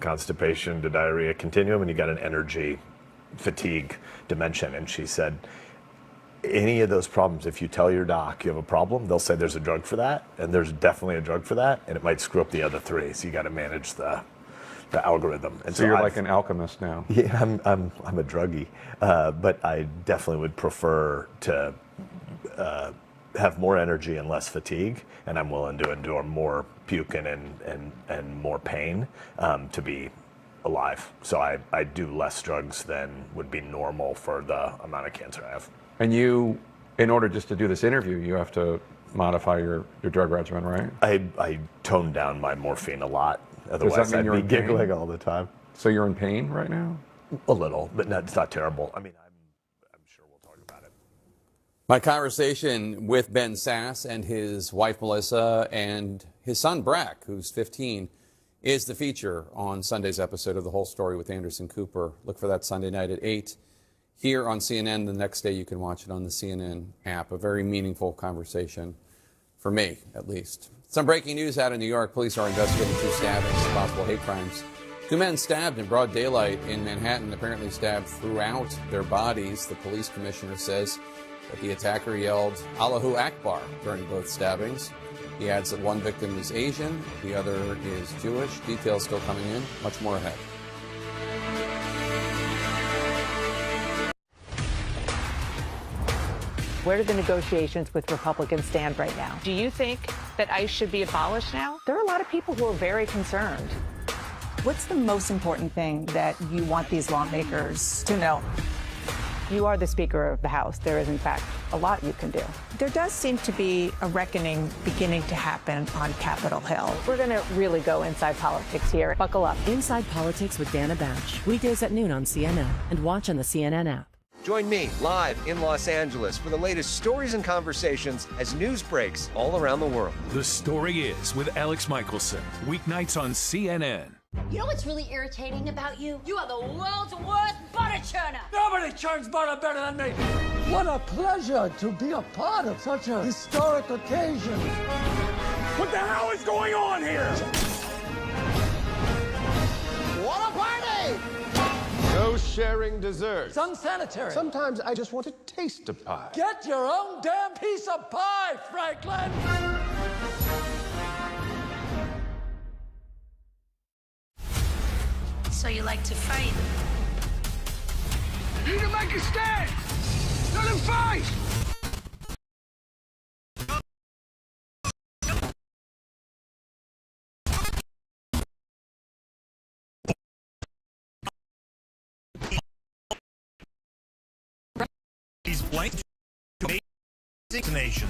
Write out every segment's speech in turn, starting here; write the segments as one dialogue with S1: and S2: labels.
S1: constipation to diarrhea continuum, and you got an energy fatigue dimension. And she said, any of those problems, if you tell your doc you have a problem, they'll say there's a drug for that, and there's definitely a drug for that, and it might screw up the other three. So you got to manage the algorithm. And
S2: so you're like an alchemist now.
S1: Yeah, I'm a druggie, but I definitely would prefer to have more energy and less fatigue, and I'm willing to endure more puking and more pain to be alive. So I do less drugs than would be normal for the amount of cancer I have.
S2: And you, in order just to do this interview, you have to modify your drug regimen, right?
S1: I toned down my morphine a lot. Otherwise,
S2: Does that mean
S1: I'd
S2: you're
S1: be
S2: in pain?
S1: giggling all the time.
S2: So you're in pain right now?
S1: A little, but it's not terrible. I mean, I'm sure we'll talk about it.
S3: My conversation with Ben Sasse and his wife Melissa and his son Brack, who's 15, is the feature on Sunday's episode of The Whole Story with Anderson Cooper. Look for that Sunday night at 8 here on CNN. The next day you can watch it on the CNN app. A very meaningful conversation, for me at least. Some breaking news out of New York. Police are investigating 2 stabbings, possible hate crimes. 2 men stabbed in broad daylight in Manhattan, apparently stabbed throughout their bodies. The police commissioner says that the attacker yelled Allahu Akbar during both stabbings. He adds that one victim is Asian, the other is Jewish. Details still coming in. Much more ahead.
S4: Where do the negotiations with Republicans stand right now?
S5: Do you think that ICE should be abolished now?
S4: There are a lot of people who are very concerned.
S6: What's the most important thing that you want these lawmakers to know?
S4: You are the Speaker of the House. There is, in fact, a lot you can do.
S6: There does seem to be a reckoning beginning to happen on Capitol Hill.
S4: We're going to really go inside politics here. Buckle up.
S7: Inside Politics with Dana Bouch. Weekdays at noon on CNN and watch on the CNN app.
S8: Join me live in Los Angeles for the latest stories and conversations as news breaks all around the world.
S9: The Story Is with Alex Michelson. Weeknights on CNN.
S10: You know what's really irritating about you? You are the world's worst butter churner.
S11: Nobody churns butter better than me. What a pleasure to be a part of such a historic occasion. What the hell is going on here?
S12: What a party! No sharing dessert.
S11: It's unsanitary.
S12: Sometimes I just want to taste a pie.
S11: Get your own damn piece of pie, Franklin!
S10: So you like to fight?
S11: You can make a stand! Let him fight!
S13: He's blank nation.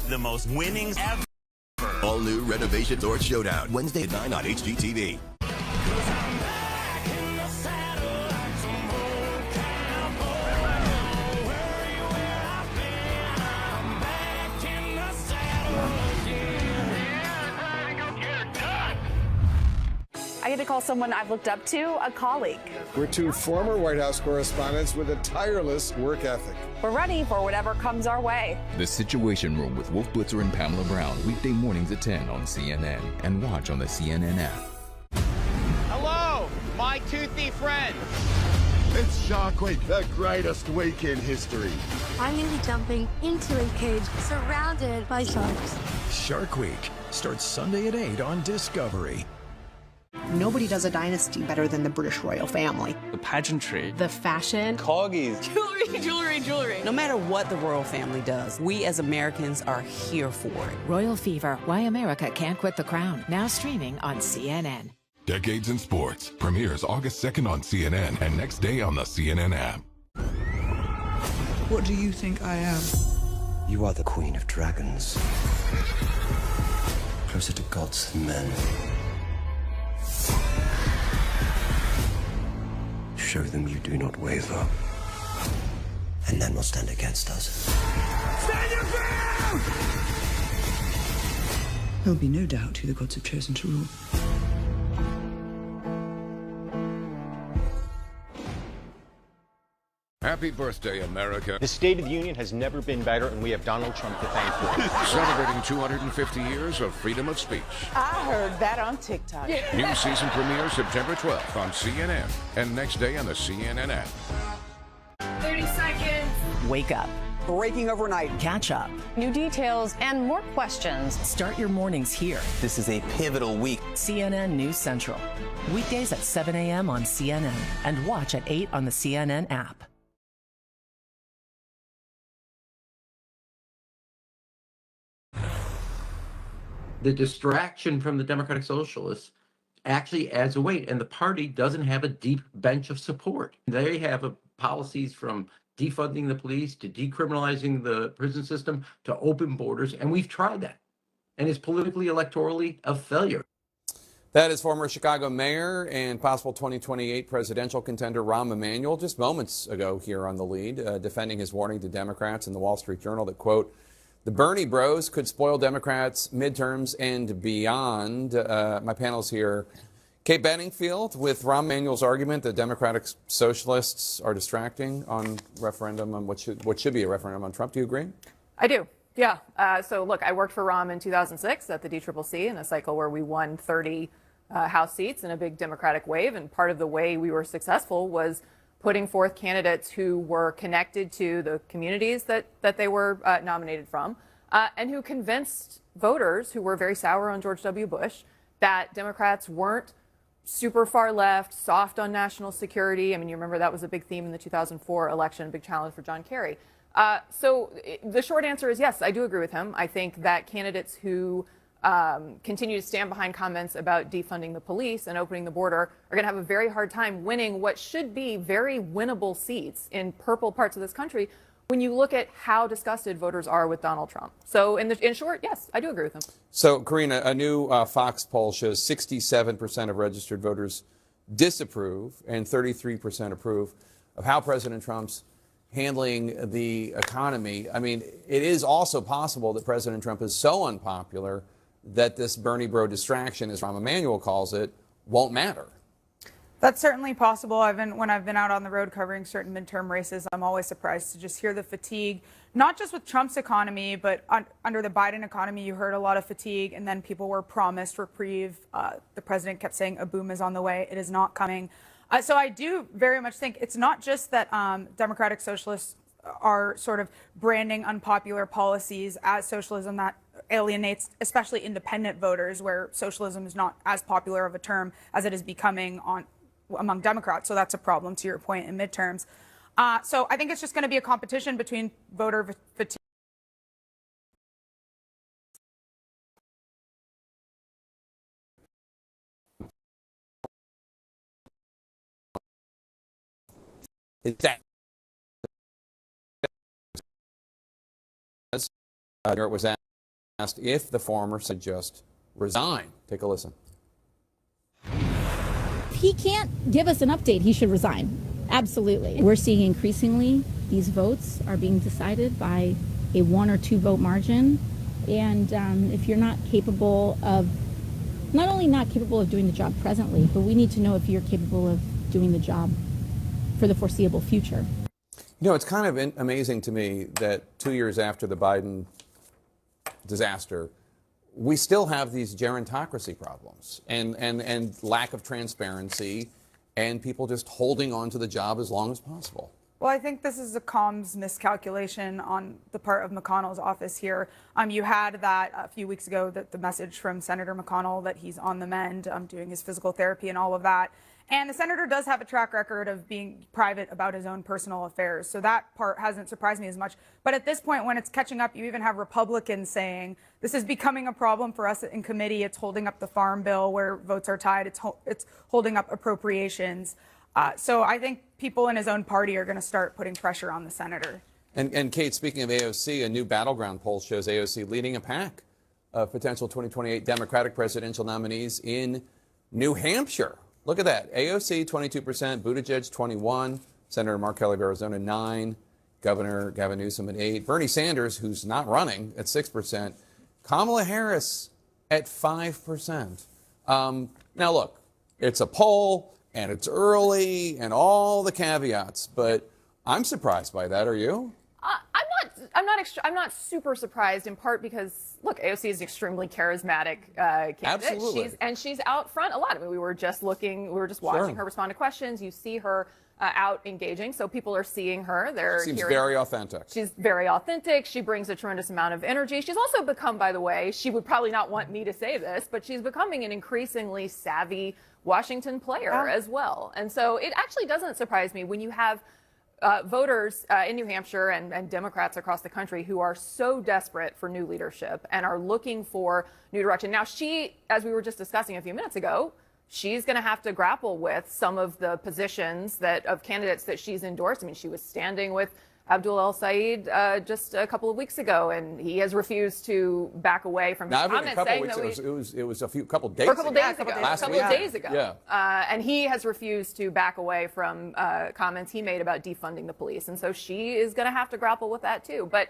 S13: The most winnings ever.
S14: All new Renovations or Showdown. Wednesday at 9 on HGTV.
S5: I get to call someone I've looked up to a colleague.
S15: We're 2 former White House correspondents with a tireless work ethic.
S5: We're ready for whatever comes our way.
S16: The Situation Room with Wolf Blitzer and Pamela Brown, weekday mornings at 10 on CNN and watch on the CNN app.
S17: Hello, my toothy friend.
S15: It's Shark Week, the greatest week in history.
S10: I'm nearly jumping into a cage surrounded by sharks.
S18: Shark Week starts Sunday at 8 on Discovery.
S19: Nobody does a dynasty better than the British royal family.
S20: The pageantry.
S3: The fashion.
S20: Corgis.
S3: Jewelry.
S5: No matter what the royal family does, we as Americans are here for it.
S7: Royal Fever, Why America Can't Quit the Crown. Now streaming on CNN. Decades in Sports premieres August 2nd on CNN and next day on the CNN app.
S12: What do you think I am?
S17: You are the Queen of Dragons. Closer to gods than men. Show them you do not waver. And none will stand against us.
S11: Stand your ground!
S12: There'll be no doubt who the gods have chosen to rule.
S20: Happy birthday, America.
S21: The State of the Union has never been better, and we have Donald Trump to thank for it.
S20: Celebrating 250 years of freedom of speech.
S22: I heard that on TikTok.
S20: New season premieres September 12th on CNN and next day on the CNN app.
S23: 30 seconds.
S24: Wake up.
S25: Breaking overnight.
S24: Catch up.
S23: New details and more questions.
S24: Start your mornings here.
S17: This is a pivotal week.
S24: CNN News Central. Weekdays at 7 a.m. on CNN and watch at 8 on the CNN app.
S26: The distraction from the Democratic Socialists actually adds a weight, and the party doesn't have a deep bench of support. They have policies from defunding the police to decriminalizing the prison system to open borders, and we've tried that, and it's politically, electorally a failure.
S3: That is former Chicago mayor and possible 2028 presidential contender Rahm Emanuel just moments ago here on The Lead, defending his warning to Democrats in the Wall Street Journal that, quote, the Bernie bros could spoil Democrats' midterms and beyond. My panel's here. Kate Bedingfield with Rahm Emanuel's argument that Democratic socialists are distracting on referendum on what should be a referendum on Trump. Do you agree?
S27: I do. Yeah. So look, I worked for Rahm in 2006 at the DCCC in a cycle where we won 30 House seats in a big Democratic wave. And part of the way we were successful was putting forth candidates who were connected to the communities that they were nominated from, and who convinced voters who were very sour on George W. Bush that Democrats weren't super far left, soft on national security. I mean, you remember that was a big theme in the 2004 election, big challenge for John Kerry. So the short answer is yes, I do agree with him. I think that candidates who continue to stand behind comments about defunding the police and opening the border are going to have a very hard time winning what should be very winnable seats in purple parts of this country when you look at how disgusted voters are with Donald Trump. So in short, yes, I do agree with him.
S3: So, Karina, a new Fox poll shows 67% of registered voters disapprove and 33% approve of how President Trump's handling the economy. I mean, it is also possible that President Trump is so unpopular that this Bernie bro distraction, as Rahm Emanuel calls it, won't matter.
S28: That's certainly possible. When I've been out on the road covering certain midterm races, I'm always surprised to just hear the fatigue, not just with Trump's economy, but under the Biden economy, you heard a lot of fatigue, and then people were promised reprieve. The president kept saying a boom is on the way. It is not coming. So I do very much think it's not just that Democratic socialists are sort of branding unpopular policies as socialism that alienates especially independent voters, where socialism is not as popular of a term as it is becoming among Democrats. So that's a problem, to your point, in midterms. So I think it's just going to be a competition between voter fatigue.
S3: It was asked if the former should just resign. Take a listen.
S29: He can't give us an update. He should resign. Absolutely. We're seeing increasingly these votes are being decided by a 1 or 2 vote margin. And if you're not capable of, not only not capable of doing the job presently, but we need to know if you're capable of doing the job for the foreseeable future.
S3: You know, it's kind of amazing to me that 2 years after the Biden disaster, we still have these gerontocracy problems and lack of transparency and people just holding on to the job as long as possible.
S28: Well, I think this is a comms miscalculation on the part of McConnell's office here. You had that a few weeks ago, that the message from Senator McConnell that he's on the mend, doing his physical therapy and all of that. And the senator does have a track record of being private about his own personal affairs. So that part hasn't surprised me as much. But at this point, when it's catching up, you even have Republicans saying this is becoming a problem for us in committee. It's holding up the farm bill where votes are tied. It's holding up appropriations. So I think people in his own party are going to start putting pressure on the senator.
S3: And Kate, speaking of AOC, a new battleground poll shows AOC leading a pack of potential 2028 Democratic presidential nominees in New Hampshire. Look at that. AOC, 22%, Buttigieg, 21%, Senator Mark Kelly of Arizona, 9%, Governor Gavin Newsom at 8%, Bernie Sanders, who's not running, at 6%, Kamala Harris at 5%. Now, look, it's a poll, and it's early, and all the caveats, but I'm surprised by that. Are you?
S27: I'm not super surprised, in part because, look, AOC is an extremely charismatic candidate.
S3: Absolutely.
S27: She's out front a lot. I mean, we were just watching her respond to questions. You see her out engaging, so people are seeing her.
S3: Seems very authentic.
S27: She's very authentic. She brings a tremendous amount of energy. She's also become, by the way, she would probably not want me to say this, but she's becoming an increasingly savvy Washington player as well. And so it actually doesn't surprise me when you have voters in New Hampshire and Democrats across the country who are so desperate for new leadership and are looking for new direction. Now, she, as we were just discussing a few minutes ago, she's going to have to grapple with some of the positions of candidates that she's endorsed. I mean, she was standing with Abdul El-Sayed just a couple of weeks ago, and he has refused to back away from his comments, saying that
S3: it was a couple days ago.
S27: Last week. And he has refused to back away from comments he made about defunding the police, and so she is going to have to grapple with that too. But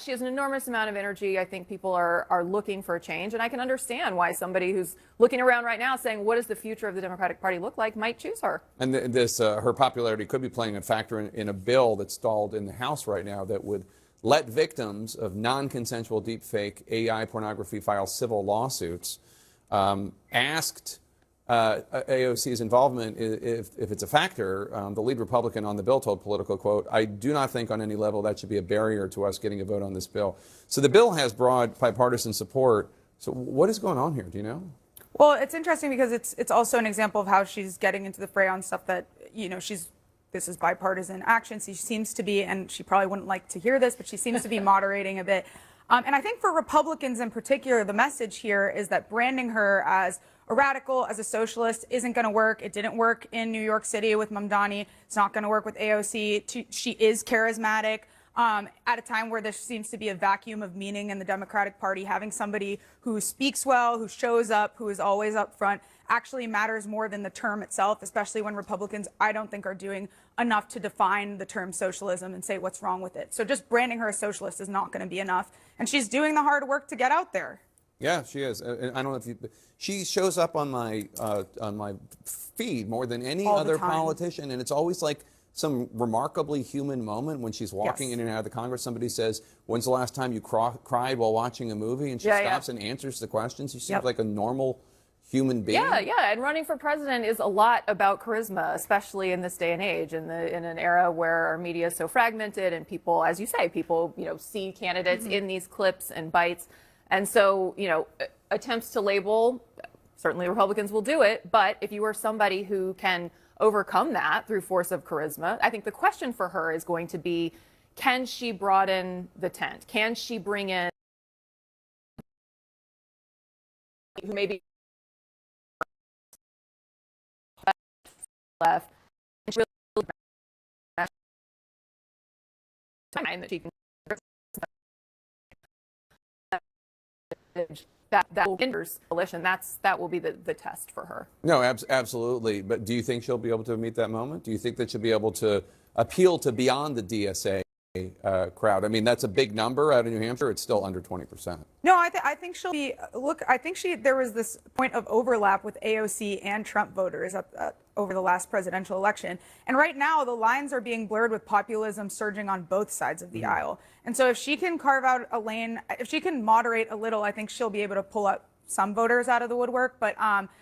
S27: she has an enormous amount of energy. I think people are looking for a change, and I can understand why somebody who's looking around right now saying, what does the future of the Democratic Party look like, might choose her.
S3: And her popularity could be playing a factor in a bill that's stalled in the House right now that would let victims of non-consensual deepfake AI pornography file civil lawsuits. Asked AOC's involvement, if it's a factor, the lead Republican on the bill told Politico, quote, "I do not think on any level that should be a barrier to us getting a vote on this bill." So the bill has broad bipartisan support. So what is going on here? Do you know?
S28: Well, it's interesting because it's also an example of how she's getting into the fray on stuff that, this is bipartisan action. She seems to be, and she probably wouldn't like to hear this, but she seems to be moderating a bit. And I think for Republicans in particular, the message here is that branding her as a radical, as a socialist, isn't going to work. It didn't work in New York City with Mamdani. It's not going to work with AOC. She is charismatic. At a time where there seems to be a vacuum of meaning in the Democratic Party, having somebody who speaks well, who shows up, who is always up front, actually matters more than the term itself, especially when Republicans, I don't think, are doing enough to define the term socialism and say what's wrong with it. So just branding her a socialist is not going to be enough. And she's doing the hard work to get out there.
S3: Yeah, she is. And I don't know if she shows up on my feed more than any other politician, and it's always like some remarkably human moment when she's walking in and out of the Congress. Somebody says, "When's the last time you cried while watching a movie?" And she stops and answers the questions. She seems like a normal human being.
S27: Yeah. And running for president is a lot about charisma, especially in this day and age, in an era where our media is so fragmented and people, as you say, see candidates in these clips and bites. And so, attempts to label, certainly Republicans will do it, but if you are somebody who can overcome that through force of charisma, I think the question for her is going to be, can she broaden the tent? Can she bring in who maybe left time that she can that will hinders coalition. That will be the test for her.
S3: No, absolutely. But do you think she'll be able to meet that moment? Do you think that she'll be able to appeal to beyond the DSA crowd? I mean, that's a big number out of New Hampshire. It's still under 20%.
S28: No, I think she'll be. Look, I think there was this point of overlap with AOC and Trump voters over the last presidential election. And right now, the lines are being blurred with populism surging on both sides of the aisle. And so if she can carve out a lane, if she can moderate a little, I think she'll be able to pull up some voters out of the woodwork. But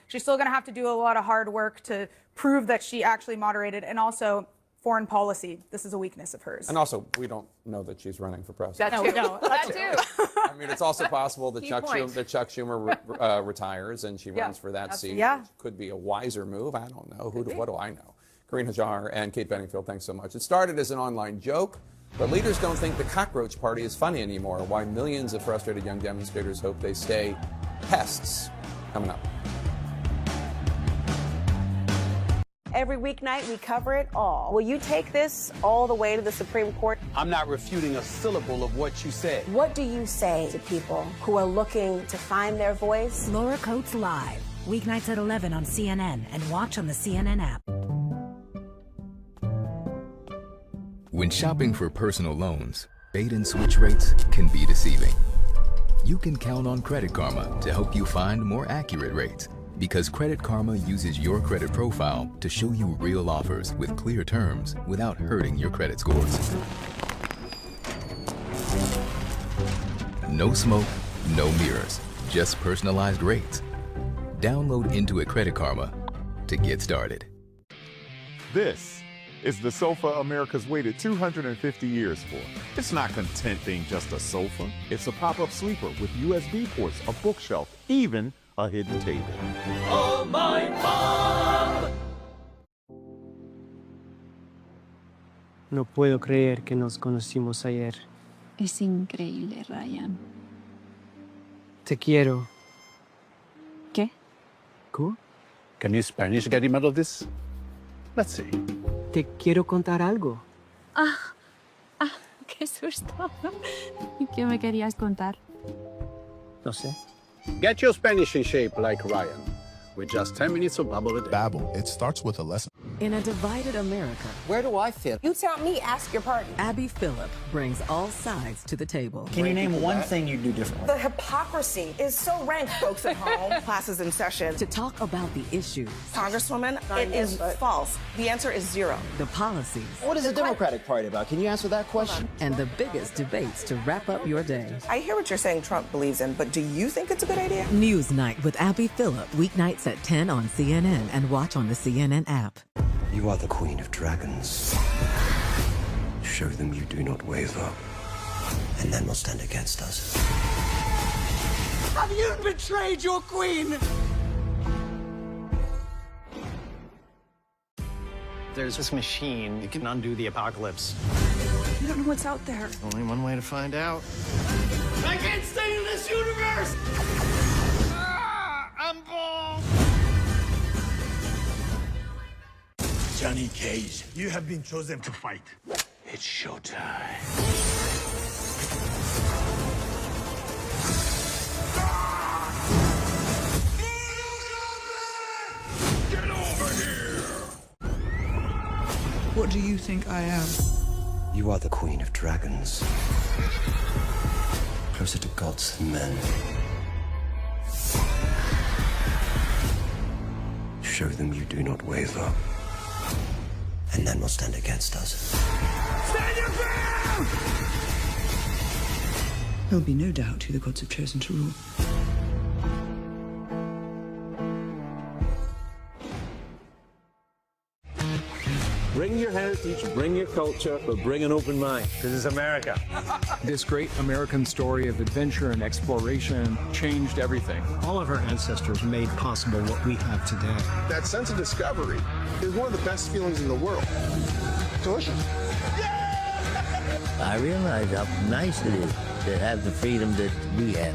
S28: she's still going to have to do a lot of hard work to prove that she actually moderated. And also, foreign policy, this is a weakness of hers.
S3: And also, we don't know that she's running for president.
S27: That too.
S3: I mean, it's also possible that Chuck Schumer retires and she runs for that seat.
S28: Yeah.
S3: Which could be a wiser move. I don't know. What do I know? Karine Hajar and Kate Bedingfield, thanks so much. It started as an online joke, but leaders don't think the cockroach party is funny anymore. Why millions of frustrated young demonstrators hope they stay pests. Coming up.
S1: Every weeknight, we cover it all. Will you take this all the way to the Supreme Court?
S2: I'm not refuting a syllable of what you said.
S1: What do you say to people who are looking to find their voice?
S4: Laura Coates Live, weeknights at 11 on CNN and watch on the CNN app.
S16: When shopping for personal loans, bait and switch rates can be deceiving. You can count on Credit Karma to help you find more accurate rates Because Credit Karma uses your credit profile to show you real offers with clear terms without hurting your credit scores. No smoke, no mirrors, just personalized rates. Download Intuit Credit Karma to get started.
S6: This is the sofa America's waited 250 years for. It's not content being just a sofa. It's a pop-up sleeper with USB ports, a bookshelf, even a hidden table.
S11: Oh, my mom!
S8: No puedo creer que nos conocimos ayer.
S9: Es increíble, Ryan.
S8: Te quiero.
S9: ¿Qué?
S8: ¿Qué?
S2: Can you Spanish get him out of this? Let's see.
S8: Te quiero contar algo.
S9: Qué susto. ¿Y qué me querías contar?
S8: No sé.
S2: Get your Spanish in shape like Ryan. With just 10 minutes of Babbel a day.
S10: Babbel, it starts with a lesson.
S24: In a divided America,
S22: Where do I fit?
S1: You tell me, ask your partner.
S24: Abby Phillip brings all sides to the table.
S22: Can you name one thing you do differently?
S1: The hypocrisy is so rank, folks at home. Classes in session.
S24: To talk about the issues,
S1: Congresswoman, it is false. The answer is zero.
S24: the policies,
S22: What is the Democratic Party about? Can you answer that question?
S24: and the biggest debates to wrap up your day.
S1: I hear what you're saying Trump believes in, but do you think it's a good idea?
S24: Newsnight with Abby Phillip, weeknights at 10 on CNN and watch on the CNN app.
S17: You are the Queen of Dragons. Show them you do not waver, and then will stand against us.
S11: Have you betrayed your queen? There's this machine that can undo the apocalypse.
S1: You don't know what's out there.
S11: Only one way to find out. I can't stay in this universe! I'm bald! Johnny Cage, you have been chosen to fight. It's showtime.
S20: Get over here!
S12: What do you think I am?
S17: You are the Queen of Dragons. Closer to gods than men. Show them you do not waver, and then will stand against us.
S11: Stand your ground!
S12: There'll be no doubt who the gods have chosen to rule.
S13: Bring your heritage, bring your culture, but bring an open mind, because it's America.
S14: This great American story of adventure and exploration changed everything.
S8: All of our ancestors made possible what we have today.
S10: That sense of discovery is one of the best feelings in the world. Delicious.
S15: I realize how nice it is to have the freedom that we have.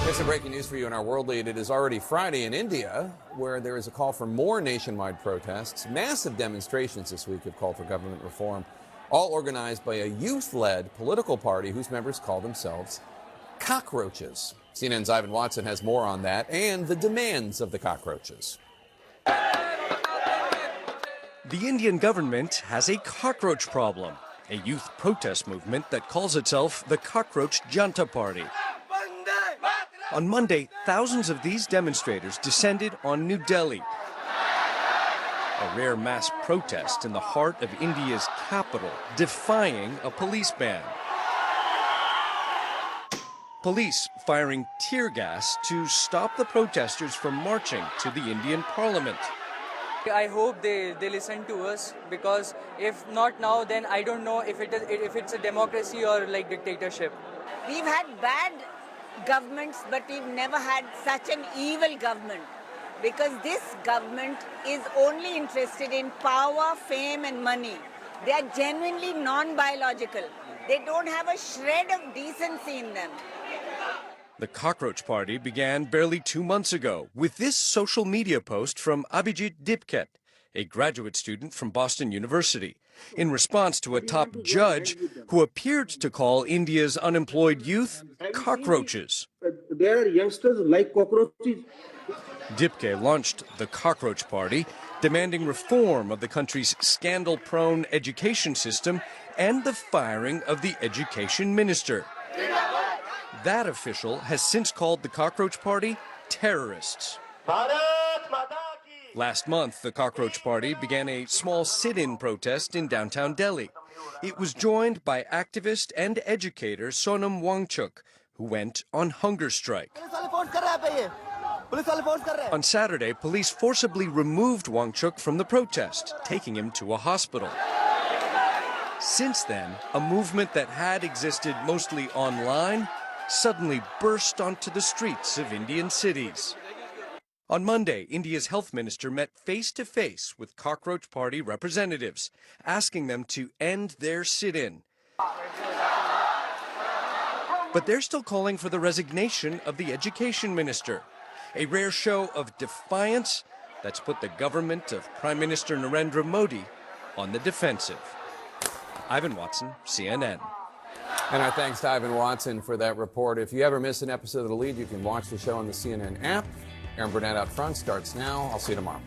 S3: Here's some breaking news for you in our world lead. It is already Friday in India, where there is a call for more nationwide protests. Massive demonstrations this week have called for government reform, all organized by a youth-led political party whose members call themselves cockroaches. CNN's Ivan Watson has more on that and the demands of the cockroaches.
S18: The Indian government has a cockroach problem, a youth protest movement that calls itself the Cockroach Janta Party. On Monday, thousands of these demonstrators descended on New Delhi, a rare mass protest in the heart of India's capital, defying a police ban. Police firing tear gas to stop the protesters from marching to the Indian parliament.
S25: I hope they listen to us, because if not now, then I don't know if it's a democracy or like dictatorship.
S30: We've had bad governments, but we've never had such an evil government, because this government is only interested in power, fame and money. They are genuinely non-biological. They don't have a shred of decency in them.
S18: The Cockroach Party began barely 2 months ago with this social media post from Abhijit Dipket, a graduate student from Boston University, in response to a top judge who appeared to call India's unemployed youth cockroaches.
S13: There are youngsters like cockroaches.
S18: Dipke launched the Cockroach Party, demanding reform of the country's scandal-prone education system and the firing of the education minister. That official has since called the Cockroach Party terrorists. Last month, the Cockroach Party began a small sit-in protest in downtown Delhi. It was joined by activist and educator Sonam Wangchuk, who went on hunger strike. On Saturday, police forcibly removed Wangchuk from the protest, taking him to a hospital. Since then, a movement that had existed mostly online suddenly burst onto the streets of Indian cities. On Monday, India's health minister met face-to-face with Cockroach Party representatives, asking them to end their sit-in. But they're still calling for the resignation of the education minister, a rare show of defiance that's put the government of Prime Minister Narendra Modi on the defensive. Ivan Watson, CNN.
S3: And our thanks to Ivan Watson for that report. If you ever miss an episode of The Lead, you can watch the show on the CNN app. Aaron Burnett Out Front starts now. I'll see you tomorrow.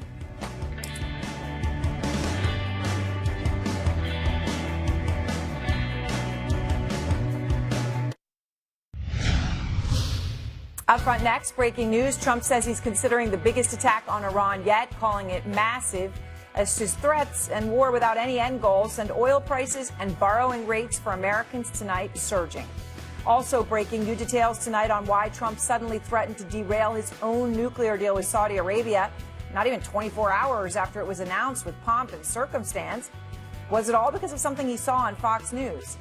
S1: Up front next, breaking news. Trump says he's considering the biggest attack on Iran yet, calling it massive, as his threats and war without any end goal send oil prices and borrowing rates for Americans tonight surging. Also breaking, new details tonight on why Trump suddenly threatened to derail his own nuclear deal with Saudi Arabia, not even 24 hours after it was announced with pomp and circumstance. Was it all because of something he saw on Fox News?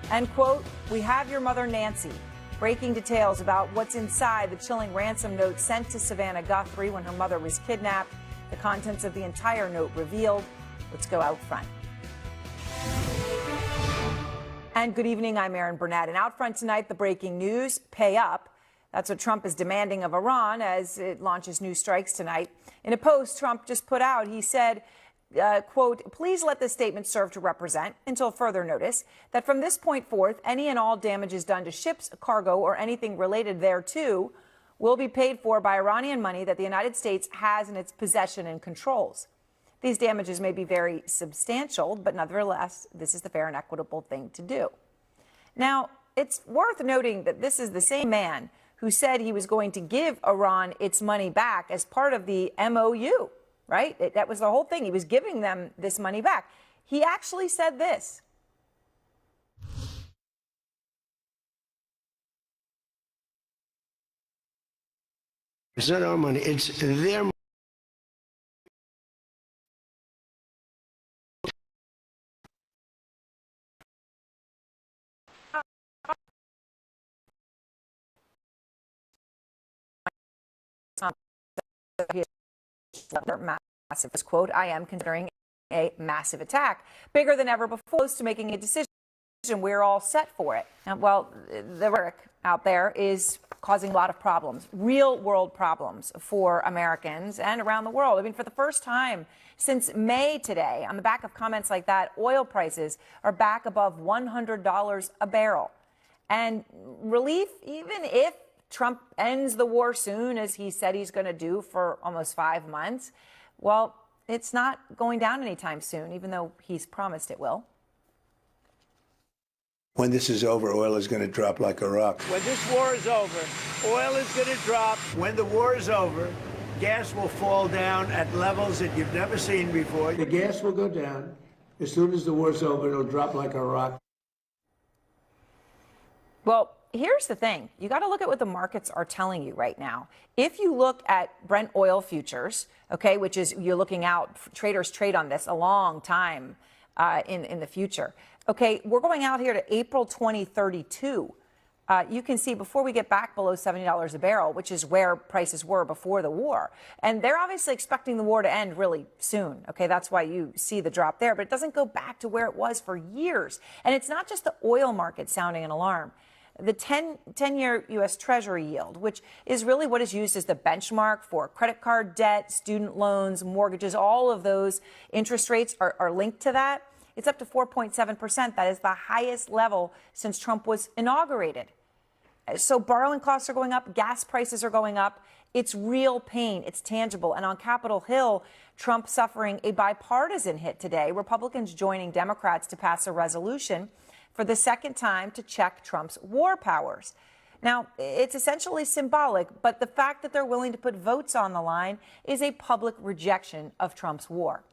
S1: And, quote, we have your mother, Nancy. Breaking details about what's inside the chilling ransom note sent to Savannah Guthrie when her mother was kidnapped. The contents of the entire note revealed. Let's go out front. And good evening, I'm Aaron Burnett. And out front tonight, the breaking news, pay up. That's what Trump is demanding of Iran as it launches new strikes tonight. In a post Trump just put out, he said, quote, please let this statement serve to represent, until further notice, that from this point forth, any and all damages done to ships, cargo, or anything related thereto will be paid for by Iranian money that the United States has in its possession and controls. These damages may be very substantial, but nevertheless, this is the fair and equitable thing to do. Now, it's worth noting that this is the same man who said he was going to give Iran its money back as part of the MOU, right? That was the whole thing. He was giving them this money back. He actually said this.
S4: It's not our money, it's their money.
S1: Massive quote, I am considering a massive attack, bigger than ever before, close to making a decision. We're all set for it. And, well, the rhetoric out there is causing a lot of problems, real world problems for Americans and around the world. I mean, for the first time since May today, on the back of comments like that, oil prices are back above $100 a barrel. And relief, even if Trump ends the war soon, as he said he's going to do for almost 5 months, well, it's not going down anytime soon, even though he's promised it will.
S4: When this is over, oil is going to drop like a rock.
S13: When this war is over, oil is going to drop.
S4: When the war is over, gas will fall down at levels that you've never seen before. The gas will go down. As soon as the war's over, it'll drop like a rock.
S1: Well, here's the thing. You got to look at what the markets are telling you right now. If you look at Brent oil futures, okay, which is you're looking out, traders trade on this a long time in the future. Okay, we're going out here to April 2032. You can see before we get back below $70 a barrel, which is where prices were before the war. And they're obviously expecting the war to end really soon. Okay, that's why you see the drop there. But it doesn't go back to where it was for years. And it's not just the oil market sounding an alarm. the 10-year U.S. Treasury yield, which is really what is used as the benchmark for credit card debt, student loans, mortgages. All of those interest rates are linked to that. It's up to 4.7%. That is the highest level since Trump was inaugurated. So borrowing costs are going up. Gas prices are going up. It's real pain. It's tangible. And on Capitol Hill, Trump suffering a bipartisan hit today. Republicans joining Democrats to pass a resolution for the second time to check Trump's war powers. Now, it's essentially symbolic, but the fact that they're willing to put votes on the line is a public rejection of Trump's war.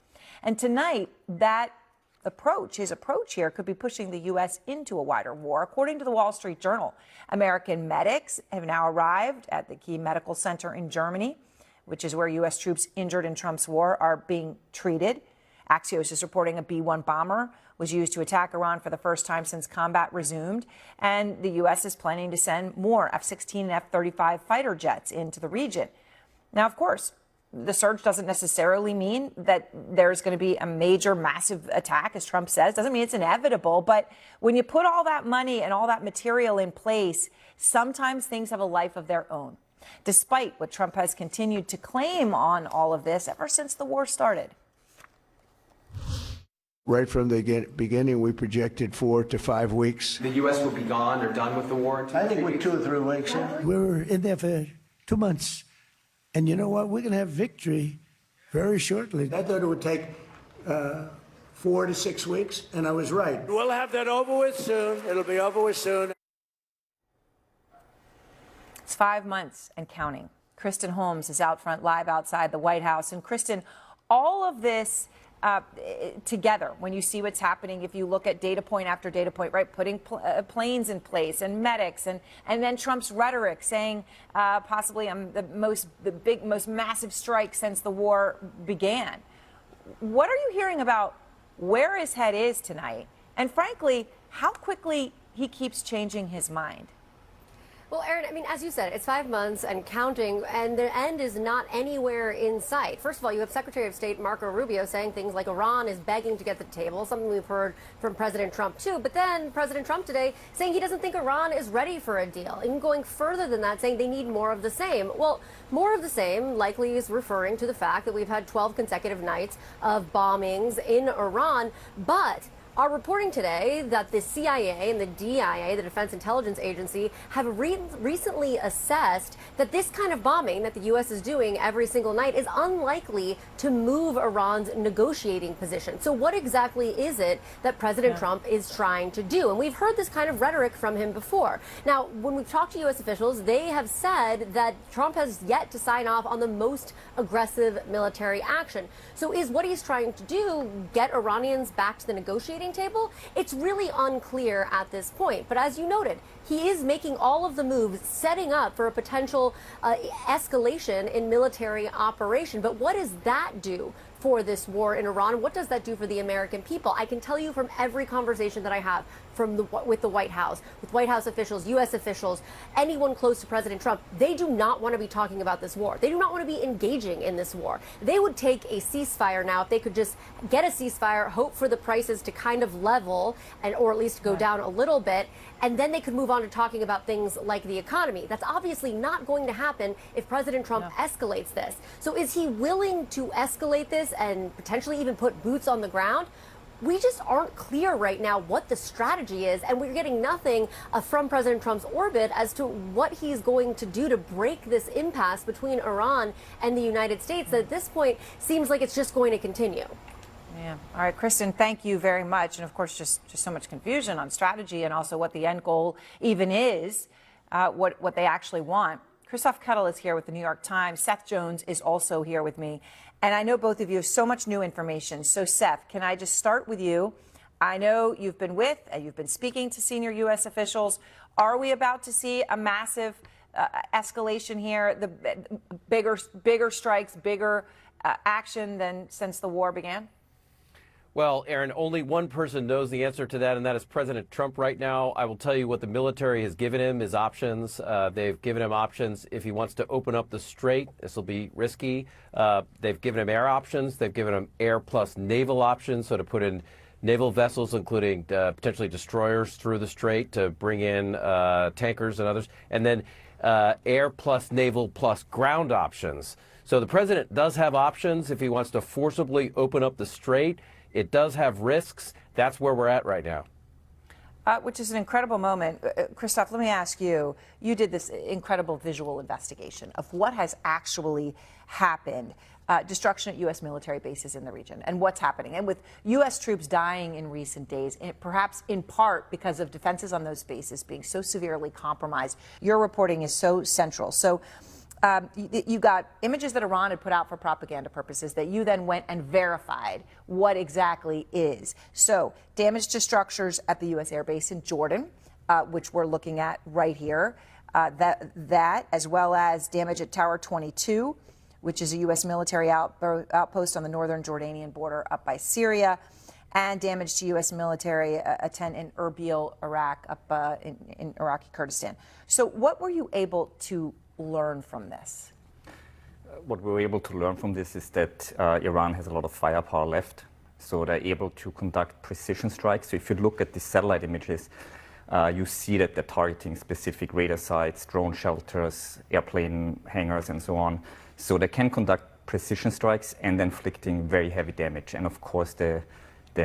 S1: And tonight, his approach here could be pushing the U.S. into a wider war. According to the Wall Street Journal, American medics have now arrived at the key medical center in Germany, which is where U.S. troops injured in Trump's war are being treated. Axios is reporting a B-1 bomber was used to attack Iran for the first time since combat resumed, and the U.S. is planning to send more F-16 and F-35 fighter jets into the region. Now, of course, the surge doesn't necessarily mean that there's going to be a major, massive attack, as Trump says. Doesn't mean it's inevitable. But when you put all that money and all that material in place, sometimes things have a life of their own, despite what Trump has continued to claim on all of this ever since the war started.
S4: Right from the beginning, we projected 4 to 5 weeks.
S22: The U.S. will be gone or done with the war?
S4: I think we're 2 or 3 weeks. We were in there for 2 months. And you know what? We're going to have victory very shortly. I thought it would take 4 to 6 weeks, and I was right. We'll have that over with soon. It'll be over with soon.
S1: It's 5 months and counting. Kristen Holmes is out front live outside the White House. And Kristen, all of this together, when you see what's happening, if you look at data point after data point, right, putting planes in place and medics, and then Trump's rhetoric saying possibly the most massive strike since the war began. What are you hearing about where his head is tonight, and frankly, how quickly he keeps changing his mind?
S5: Well, Aaron, I mean, as you said, it's 5 months and counting, and the end is not anywhere in sight. First of all, you have Secretary of State Marco Rubio saying things like Iran is begging to get to the table, something we've heard from President Trump, too. But then President Trump today saying he doesn't think Iran is ready for a deal, and going further than that, saying they need more of the same. Well, more of the same likely is referring to the fact that we've had 12 consecutive nights of bombings in Iran, but are reporting today that the CIA and the DIA, the Defense Intelligence Agency, have recently assessed that this kind of bombing that the U.S. is doing every single night is unlikely to move Iran's negotiating position. So what exactly is it that President Trump is trying to do? And we've heard this kind of rhetoric from him before. Now, when we've talked to U.S. officials, they have said that Trump has yet to sign off on the most aggressive military action. So is what he's trying to do get Iranians back to the negotiating table? It's really unclear at this point. But as you noted, he is making all of the moves, setting up for a potential escalation in military operation. But what does that do for this war in Iran? What does that do for the American people? I can tell you from every conversation that I have with the White House, with White House officials, U.S. officials, anyone close to President Trump, they do not want to be talking about this war. They do not want to be engaging in this war. They would take a ceasefire now if they could just get a ceasefire, hope for the prices to kind of level or at least go down a little bit, and then they could move on to talking about things like the economy. That's obviously not going to happen if President Trump escalates this. So is he willing to escalate this and potentially even put boots on the ground? We just aren't clear right now what the strategy is, and we're getting nothing from President Trump's orbit as to what he's going to do to break this impasse between Iran and the United States that at this point seems like it's just going to continue.
S1: Yeah. All right, Kristen, thank you very much. And of course, just so much confusion on strategy and also what the end goal even is, what they actually want. Christoph Kettle is here with the New York Times. Seth Jones is also here with me. And I know both of you have so much new information. So, Seth, can I just start with you? I know you've been speaking to senior U.S. officials. Are we about to see a massive escalation here? The bigger strikes, bigger action than since the war began?
S6: Well, Aaron, only one person knows the answer to that, and that is President Trump right now. I will tell you what the military has given him is options. They've given him options if he wants to open up the strait. This will be risky. They've given him air options. They've given him air plus naval options, so to put in naval vessels, including potentially destroyers through the strait to bring in tankers and others, and then air plus naval plus ground options. So the president does have options if he wants to forcibly open up the strait. It does have risks. That's where we're at right now.
S1: Which is an incredible moment. Christoph, let me ask you, you did this incredible visual investigation of what has actually happened, destruction at U.S. military bases in the region and what's happening. And with U.S. troops dying in recent days, perhaps in part because of defenses on those bases being so severely compromised, your reporting is so central. So you got images that Iran had put out for propaganda purposes that you then went and verified what exactly is. So damage to structures at the U.S. Air Base in Jordan, which we're looking at right here, that as well as damage at Tower 22, which is a U.S. military outpost on the northern Jordanian border up by Syria, and damage to U.S. military, a tent in Erbil, Iraq, up in Iraqi Kurdistan. So what were you able to learn from this?
S7: What we were able to learn from this is that Iran has a lot of firepower left, so they're able to conduct precision strikes. So if you look at the satellite images, you see that they're targeting specific radar sites, drone shelters, airplane hangars, and so on. So they can conduct precision strikes and inflicting very heavy damage. And of course, the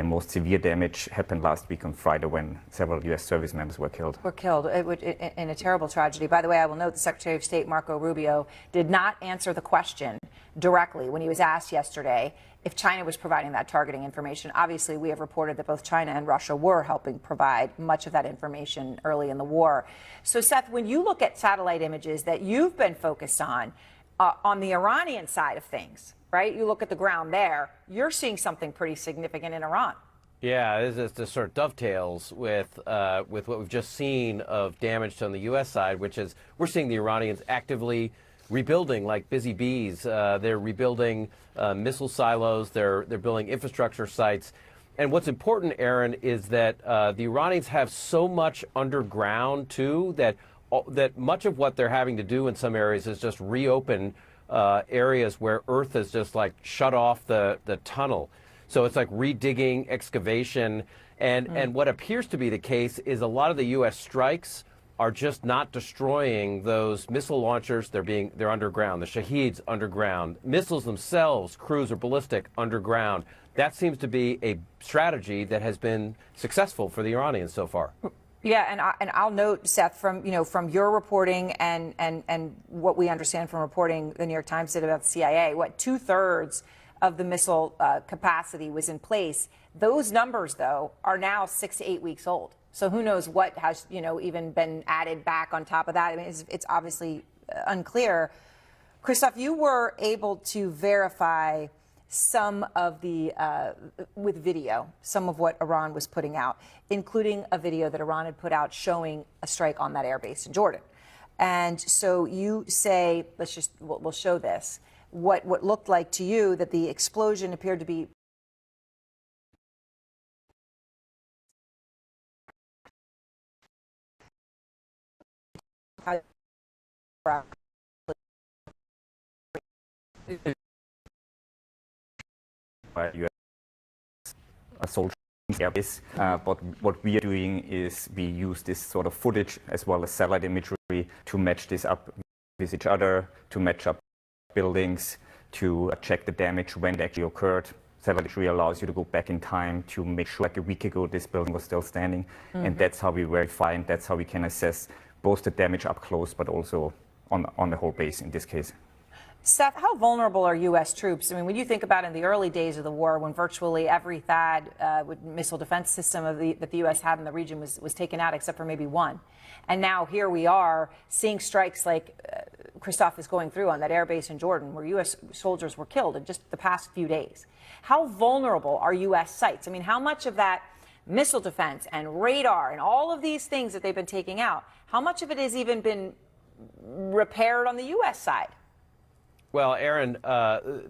S7: most severe damage happened last week on Friday when several U.S. service members were killed.
S1: In a terrible tragedy. By the way, I will note the Secretary of State, Marco Rubio, did not answer the question directly when he was asked yesterday if China was providing that targeting information. Obviously, we have reported that both China and Russia were helping provide much of that information early in the war. So, Seth, when you look at satellite images that you've been focused on the Iranian side of things, right? You look at the ground there, you're seeing something pretty significant in Iran.
S6: Yeah, this sort of dovetails with what we've just seen of damage on the U.S. side, which is we're seeing the Iranians actively rebuilding like busy bees. They're rebuilding missile silos. They're building infrastructure sites. And what's important, Aaron, is that the Iranians have so much underground, too, that much of what they're having to do in some areas is just reopen areas where Earth has just like shut off the tunnel. So it's like redigging, excavation, and what appears to be the case is a lot of the U.S. strikes are just not destroying those missile launchers. They're underground. The Shaheed's underground. Missiles themselves, cruise or ballistic, underground. That seems to be a strategy that has been successful for the Iranians so far.
S1: Yeah, and I'll note, Seth, from your reporting and what we understand from reporting the New York Times did about the CIA, what 2/3 of the missile capacity was in place. Those numbers, though, are now 6 to 8 weeks old. So who knows what has even been added back on top of that? I mean, it's obviously unclear. Christoph, you were able to verify some of the, with video, some of what Iran was putting out, including a video that Iran had put out showing a strike on that airbase in Jordan. And so you say, we'll show this, what looked like to you that the explosion appeared to be
S7: assault airbase. But what we are doing is we use this sort of footage as well as satellite imagery to match this up with each other, to match up buildings, to check the damage when it actually occurred. Satellite imagery allows you to go back in time to make sure, like a week ago, this building was still standing. And that's how we verify, and that's how we can assess both the damage up close, but also on the whole base in this case.
S1: Seth, how vulnerable are U.S. troops? I mean, when you think about in the early days of the war, when virtually every THAAD missile defense system that the U.S. had in the region was taken out, except for maybe one. And now here we are seeing strikes like Christoph is going through on that airbase in Jordan, where U.S. soldiers were killed in just the past few days. How vulnerable are U.S. sites? I mean, how much of that missile defense and radar and all of these things that they've been taking out, how much of it has even been repaired on the U.S. side?
S6: Well, Aaron,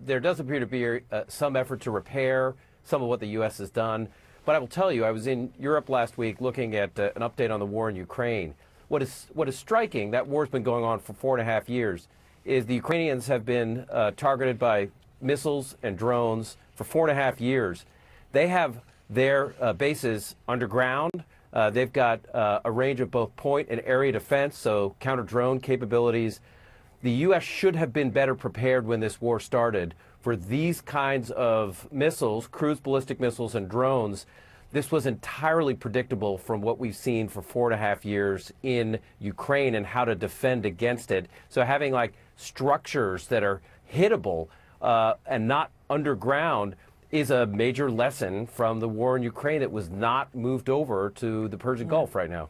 S6: there does appear to be some effort to repair some of what the U.S. has done. But I will tell you, I was in Europe last week looking at an update on the war in Ukraine. What is striking, that war's been going on for 4.5 years, is the Ukrainians have been targeted by missiles and drones for 4.5 years. They have their bases underground. They've got a range of both point and area defense, so counter-drone capabilities. The U.S. should have been better prepared when this war started for these kinds of missiles, cruise ballistic missiles and drones. This was entirely predictable from what we've seen for 4.5 years in Ukraine and how to defend against it. So having like structures that are hittable and not underground is a major lesson from the war in Ukraine that was not moved over to the Persian Gulf right now.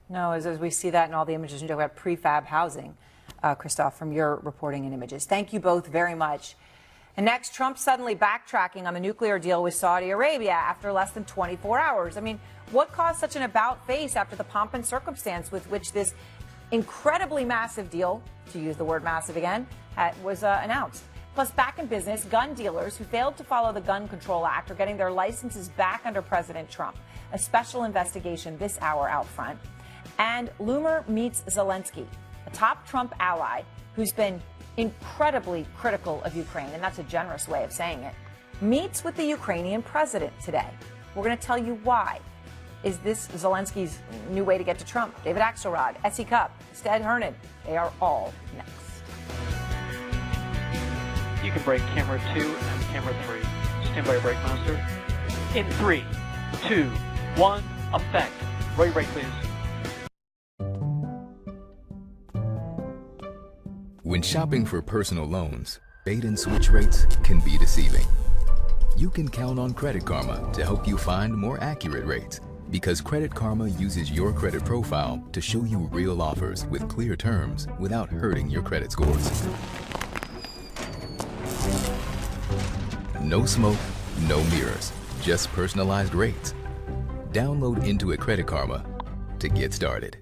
S1: No, as we see that in all the images, you talk about prefab housing, Christoph, from your reporting and images. Thank you both very much. And next, Trump suddenly backtracking on the nuclear deal with Saudi Arabia after less than 24 hours. I mean, what caused such an about-face after the pomp and circumstance with which this incredibly massive deal, to use the word massive again, was announced? Plus, back in business, gun dealers who failed to follow the Gun Control Act are getting their licenses back under President Trump. A special investigation this hour out front. And Loomer meets Zelensky, a top Trump ally who's been incredibly critical of Ukraine, and that's a generous way of saying it, meets with the Ukrainian president today. We're going to tell you why. Is this Zelensky's new way to get to Trump? David Axelrod, S.E. Cupp, Stead Hernan, they are all next.
S2: You can break camera 2 and camera 3. Stand by your brake master. In 3, 2, 1, effect. Right, please.
S9: When shopping for personal loans, bait and switch rates can be deceiving. You can count on Credit Karma to help you find more accurate rates, because Credit Karma uses your credit profile to show you real offers with clear terms without hurting your credit scores. No smoke, no mirrors, just personalized rates. Download Intuit Credit Karma to get started.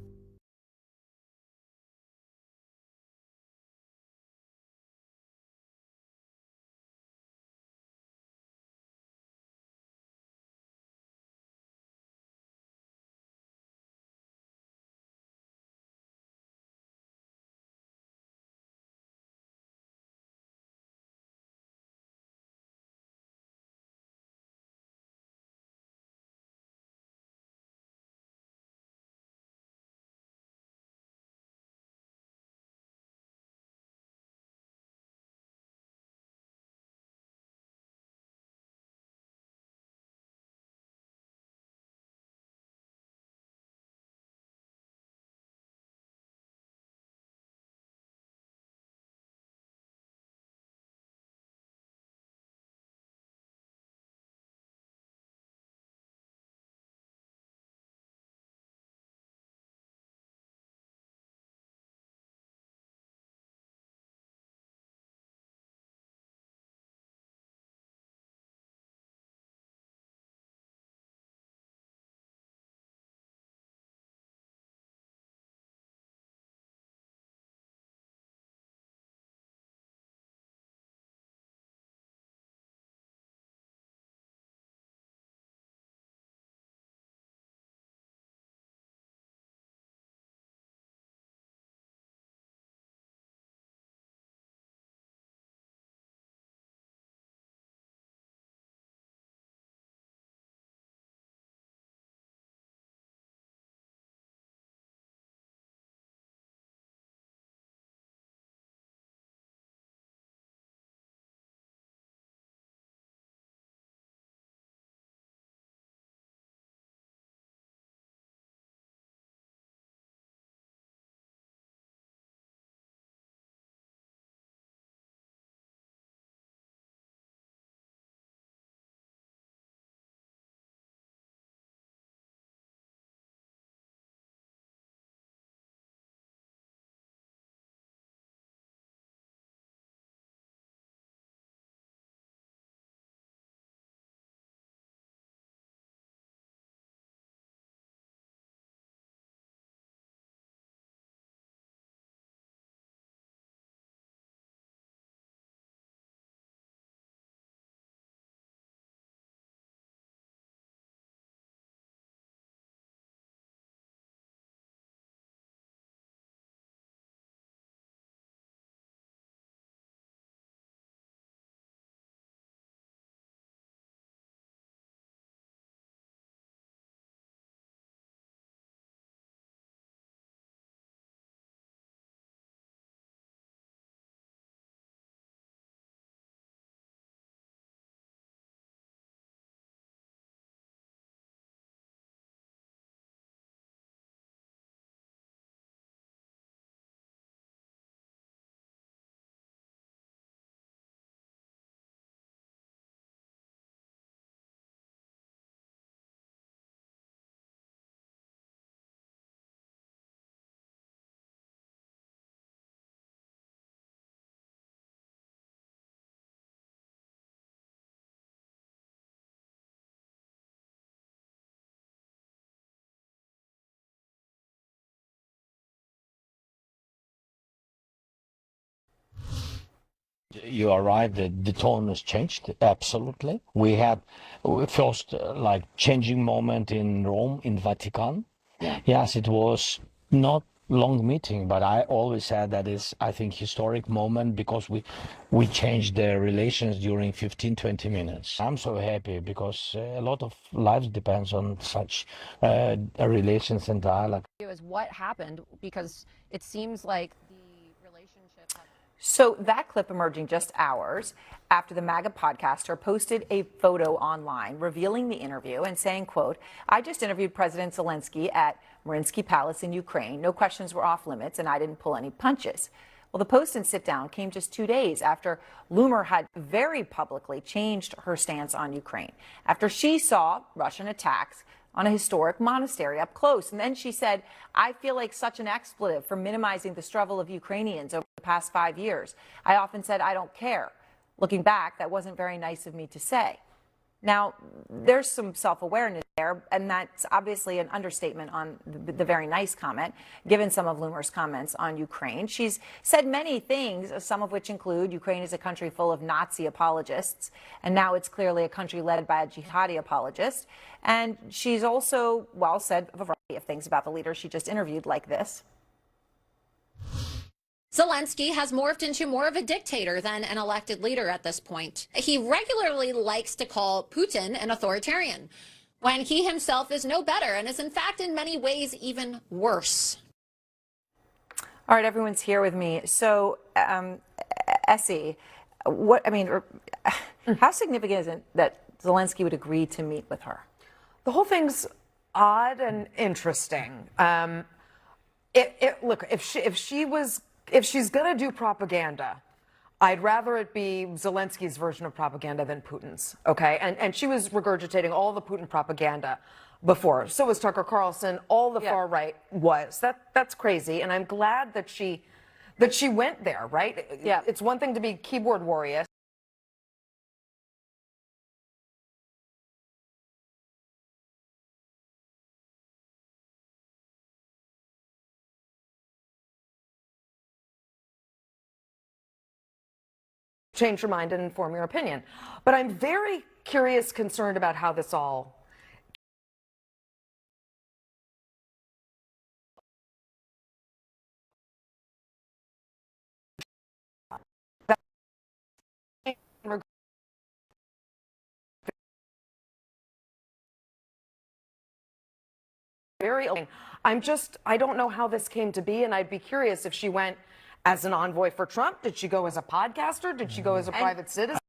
S11: You are right, the tone has changed, absolutely. We had first changing moment in Rome, in Vatican. Yes, it was not long meeting, but I always said that is, I think, historic moment because we changed the relations during 15-20 minutes. I'm so happy because a lot of lives depends on such relations and dialogue.
S16: Is what happened, because it seems like the relationship.
S1: So that clip emerging just hours after the MAGA podcaster posted a photo online revealing the interview and saying, quote, "I just interviewed President Zelensky at Mariinsky Palace in Ukraine. No questions were off limits and I didn't pull any punches." Well, the post and sit down came just 2 days after Loomer had very publicly changed her stance on Ukraine after she saw Russian attacks on a historic monastery up close. And then she said, "I feel like such an expletive for minimizing the struggle of Ukrainians over the past 5 years. I often said, I don't care. Looking back, that wasn't very nice of me to say." Now, there's some self-awareness there, and that's obviously an understatement on the very nice comment, given some of Loomer's comments on Ukraine. She's said many things, some of which include Ukraine is a country full of Nazi apologists, and now it's clearly a country led by a jihadi apologist. And she's also, well, said a variety of things about the leader she just interviewed, like this.
S16: Zelensky has morphed into more of a dictator than an elected leader at this point. He regularly likes to call Putin an authoritarian, when he himself is no better and is in fact in many ways even worse.
S1: All right, everyone's here with me. So, Essie, how significant is it that Zelensky would agree to meet with her?
S19: The whole thing's odd and interesting. Look, if she's going to do propaganda, I'd rather it be Zelensky's version of propaganda than Putin's, okay? And she was regurgitating all the Putin propaganda before. So was Tucker Carlson. All the far right was. That's crazy. And I'm glad that she went there, right? Yeah. It's one thing to be keyboard warrior. Change your mind and inform your opinion. But I'm very curious, concerned about how this all I don't know how this came to be, and I'd be curious if she went as an envoy for Trump. Did she go as a podcaster? Did she go as a private citizen?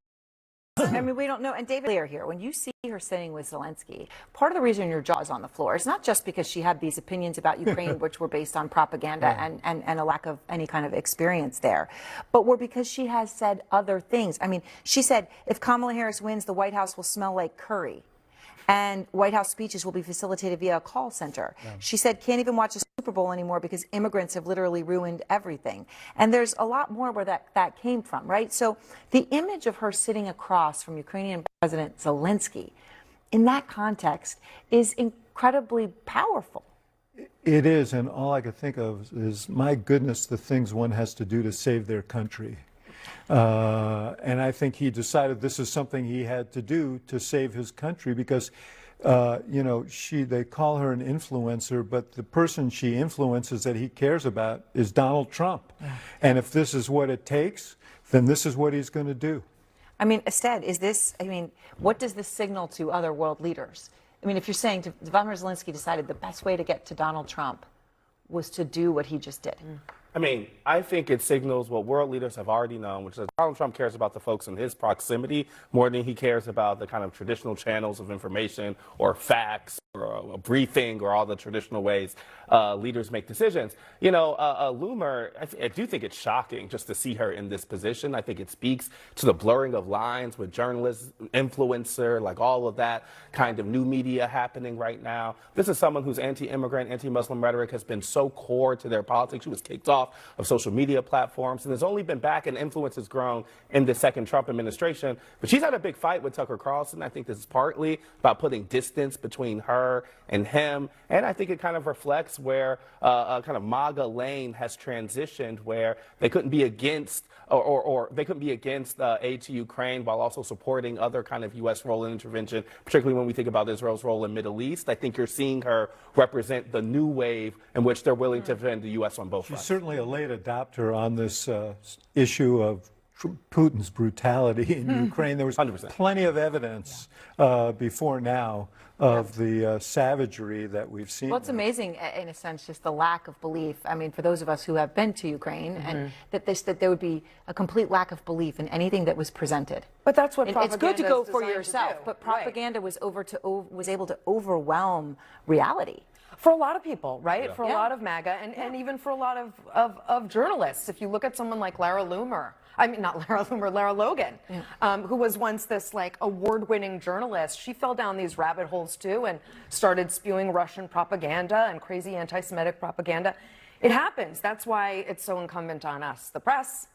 S1: I mean, we don't know. And David, clear here, when you see her sitting with Zelensky, part of the reason your jaw is on the floor is not just because she had these opinions about Ukraine, which were based on propaganda and a lack of any kind of experience there, but were because she has said other things. I mean, she said, if Kamala Harris wins, the White House will smell like curry. And White House speeches will be facilitated via a call center. Yeah. She said, can't even watch the Super Bowl anymore because immigrants have literally ruined everything. And there's a lot more where that came from, right? So the image of her sitting across from Ukrainian President Zelensky in that context is incredibly powerful.
S20: It is, and all I could think of is, my goodness, the things one has to do to save their country. And I think he decided this is something he had to do to save his country because, they call her an influencer, but the person she influences that he cares about is Donald Trump. And if this is what it takes, then this is what he's going to do.
S1: I mean, Estelle, what does this signal to other world leaders? I mean, if you're saying Vladimir Zelensky decided the best way to get to Donald Trump was to do what he just did.
S21: I mean, I think it signals what world leaders have already known, which is Donald Trump cares about the folks in his proximity more than he cares about the kind of traditional channels of information or facts or a briefing or all the traditional ways leaders make decisions. Loomer, I do think it's shocking just to see her in this position. I think it speaks to the blurring of lines with journalists, influencer, like all of that kind of new media happening right now. This is someone whose anti-immigrant, anti-Muslim rhetoric has been so core to their politics. She was kicked off off of social media platforms, and has only been back, and influence has grown in the second Trump administration. But she's had a big fight with Tucker Carlson. I think this is partly about putting distance between her and him, and I think it kind of reflects where kind of MAGA lane has transitioned, where they couldn't be against or they couldn't be against aid to Ukraine while also supporting other kind of U.S. role in intervention, particularly when we think about Israel's role in Middle East. I think you're seeing her represent the new wave in which they're willing to defend the U.S. on both fronts.
S20: She's certainly a late adopter on this issue of Putin's brutality in Ukraine. There was
S21: 100%.
S20: plenty of evidence before now of the savagery that we've seen.
S1: Well, it's amazing, in a sense, just the lack of belief. I mean, for those of us who have been to Ukraine, and that there would be a complete lack of belief in anything that was presented.
S19: But that's what
S1: And
S19: propaganda
S1: it's good to go
S19: is
S1: for
S19: designed to
S1: yourself,
S19: do.
S1: but propaganda was able to overwhelm reality.
S19: For a lot of people, right?
S21: Yeah.
S19: For a lot of MAGA, and even for a lot of journalists. If you look at someone like Lara Loomer, I mean, not Lara Loomer, Lara Logan, who was once this like award-winning journalist, she fell down these rabbit holes too and started spewing Russian propaganda and crazy anti-Semitic propaganda. It happens. That's why it's so incumbent on us, the press,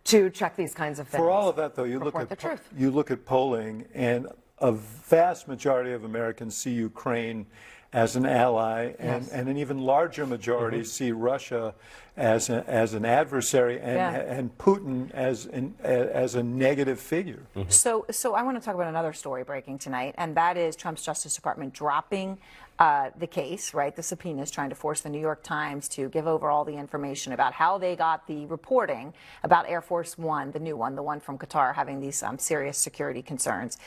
S19: to check these kinds of things.
S20: For all of that, though, you look at polling, and a vast majority of Americans see Ukraine as an ally, and an even larger majority see Russia as an adversary, and Putin as a negative figure.
S1: So I want to talk about another story breaking tonight, and that is Trump's Justice Department dropping the case, right? The subpoenas, trying to force the New York Times to give over all the information about how they got the reporting about Air Force One, the new one, the one from Qatar, having these serious security concerns,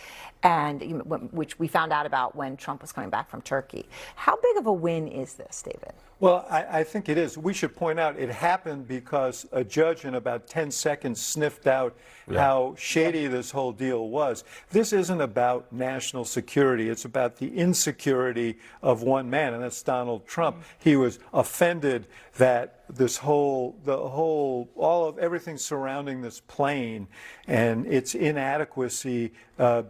S1: and which we found out about when Trump was coming back from Turkey. How big of a win is this, David?
S20: Well, I think it is. We should point out it happened because a judge in about 10 seconds sniffed out how shady this whole deal was. This isn't about national security. It's about the insecurity of one man, and that's Donald Trump. He was offended that everything surrounding this plane and its inadequacy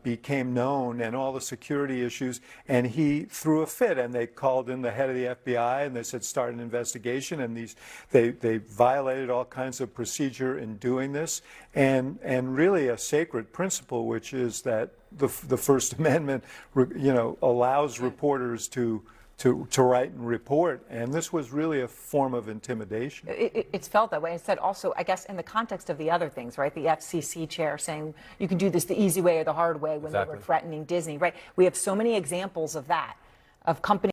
S20: became known, and all the security issues, and he threw a fit, and they called in the head of the FBI, and they said start an investigation, and they violated all kinds of procedure in doing this, and really a sacred principle, which is that the First Amendment allows reporters to write and report, and this was really a form of intimidation.
S1: It's felt that way. Instead, also, I guess, in the context of the other things, right? The FCC chair saying you can do this the easy way or the hard way when they were threatening Disney, right? We have so many examples of that, of companies.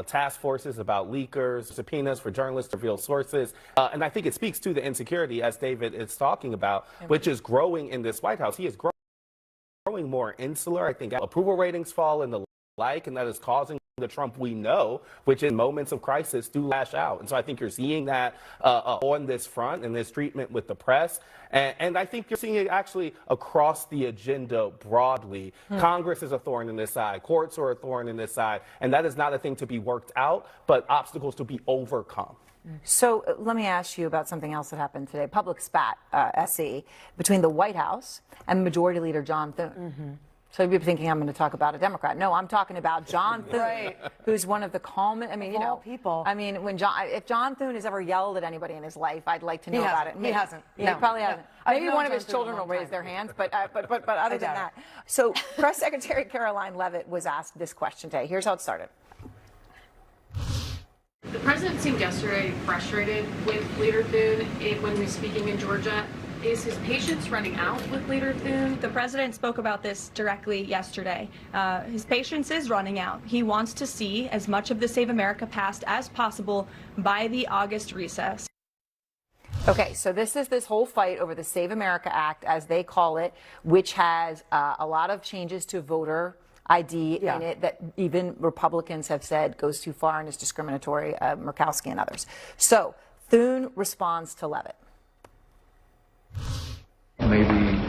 S21: Task forces about leakers, subpoenas for journalists to reveal sources. And I think it speaks to the insecurity, as David is talking about, which is growing in this White House. He is growing more insular. I think approval ratings fall and the like, and that is causing the Trump we know, which in moments of crisis do lash out. And so I think you're seeing that on this front and this treatment with the press. And I think you're seeing it actually across the agenda broadly. Congress is a thorn in this side. Courts are a thorn in this side. And that is not a thing to be worked out, but obstacles to be overcome.
S1: So let me ask you about something else that happened today. Public spat, SE, between the White House and Majority Leader John Thune. So you'd be thinking I'm going to talk about a Democrat. No, I'm talking about John Thune, who's one of the calmest. I mean,
S19: people.
S1: I mean, if John Thune has ever yelled at anybody in his life, I'd like to know about it.
S19: He hasn't.
S1: He probably hasn't.
S19: I've
S1: Maybe
S19: known
S1: one of
S19: John
S1: his
S19: Thune
S1: children
S19: a long
S1: will raise
S19: time.
S1: their hands, but other than that. So Press Secretary Caroline Leavitt was asked this question today. Here's how it started.
S8: The president seemed yesterday frustrated with Leader Thune when he was speaking in Georgia. Is his patience running out with Leader Thune?
S12: The president spoke about this directly yesterday. His patience is running out. He wants to see as much of the Save America passed as possible by the August recess.
S1: Okay, so this is this whole fight over the Save America Act, as they call it, which has a lot of changes to voter ID in it that even Republicans have said goes too far and is discriminatory, Murkowski and others. So Thune responds to Leavitt.
S14: Maybe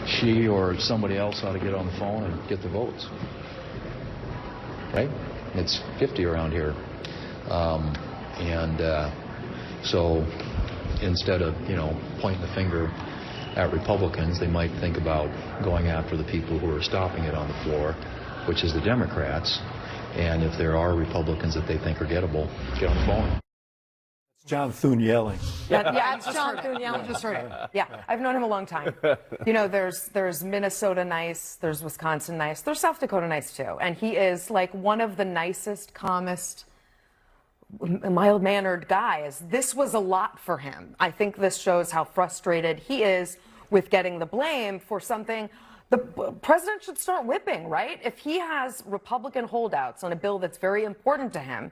S14: she or somebody else ought to get on the phone and get the votes. Right? It's 50 around here. So instead of, pointing the finger at Republicans, they might think about going after the people who are stopping it on the floor, which is the Democrats. And if there are Republicans that they think are gettable, get on the phone.
S20: It's John Thune yelling.
S19: Yeah, it's John Thune yelling. Just heard it. Yeah, I've known him a long time. There's Minnesota nice, there's Wisconsin nice, there's South Dakota nice too. And he is like one of the nicest, calmest, mild-mannered guys. This was a lot for him. I think this shows how frustrated he is with getting the blame for something the president should start whipping, right? If he has Republican holdouts on a bill that's very important to him,